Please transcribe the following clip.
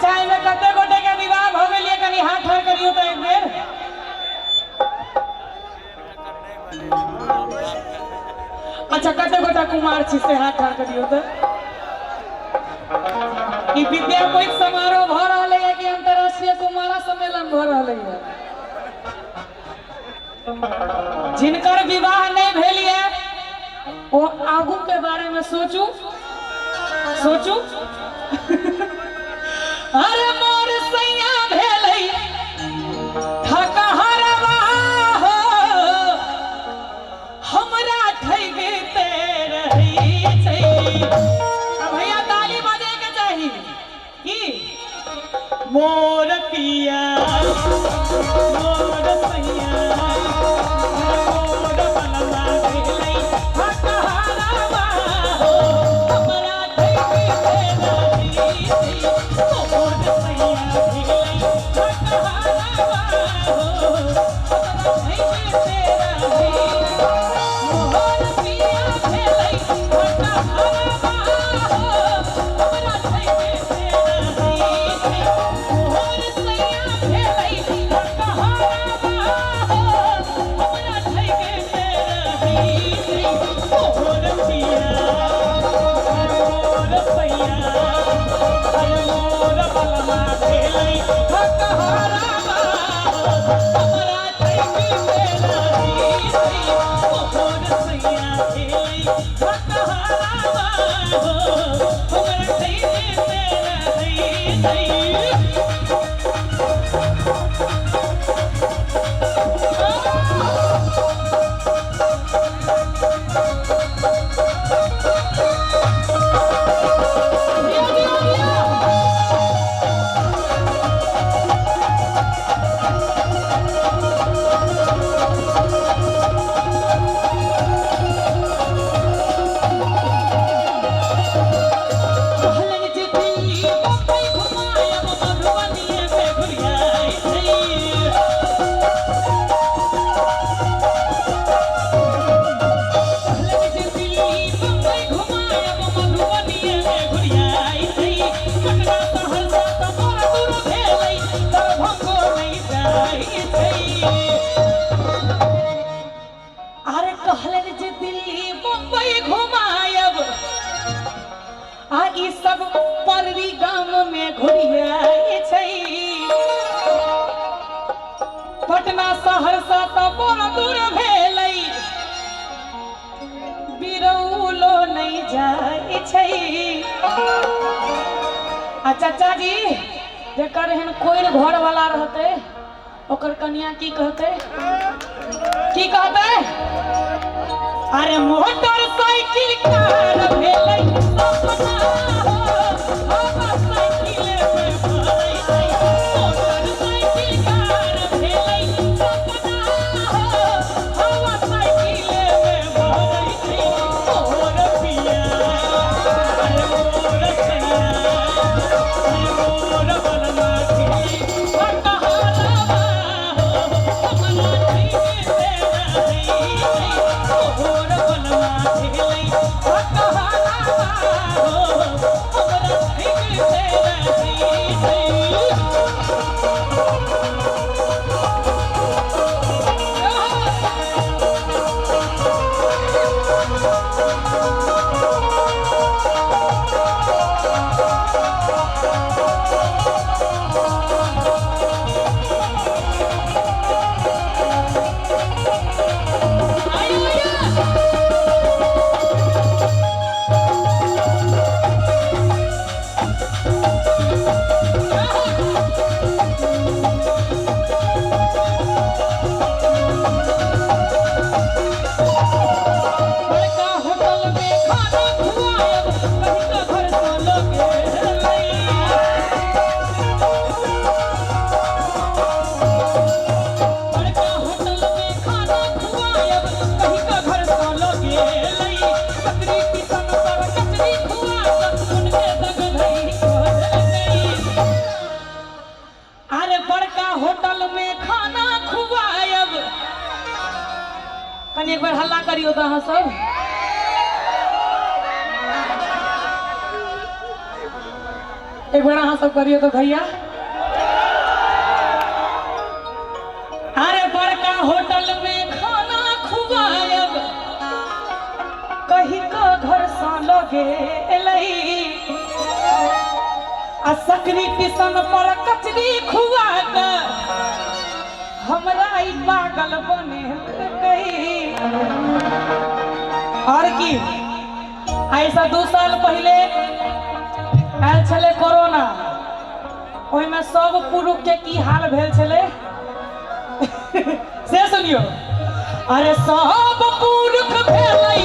अच्छा इनमें कते गोटे के विवाह हो गए कनी हाथ ठाड़ करियो तो एक बेर। अच्छा कते गोटा कुमार छी से हाथ ठाड़ करियो तो ई विद्यापति समारोह भ रहल है कि अंतरराष्ट्रीय कुमारा सम्मेलन भ रहल है। जिनकर विवाह नहीं भेल है वो आगू के बारे में सोचू सोचू। अरे मोर सैया भेलै ठकहरवा हो हमरा ठगे ते रही छै। अब भैया ताली बजे के चाही की मोर पिया मोर सैया मोर बलवा भेलै ठकहरवा हो हमरा ठगे ते रही छै। सब परवी गाम में घुरियाई छै पटना सहरसा त बड़ दूर भेलै बिरौलो नहीं जाई छै। आ चाचा जी जेकर एहन कोई घर वाला रहते ओकर कन्या की कहते की कहते अरे मोटरसाइकिल कार भेलै सपना एक बार हल्ला करियो तो हाँ सब एक बार हाँ सब करियो तो भैया। अरे बड़का होटल में खाना खुआब कहीं का घर सा लगे आ सकरी पिसन पर कचरी खुआ हमरा ई पागल बने गई। और की ऐसा 2 साल पहले आयल छले कोरोना, ओहि में सब पुरुष के की हाल भेल छले से सुनियो। अरे सब पुरुष भेलै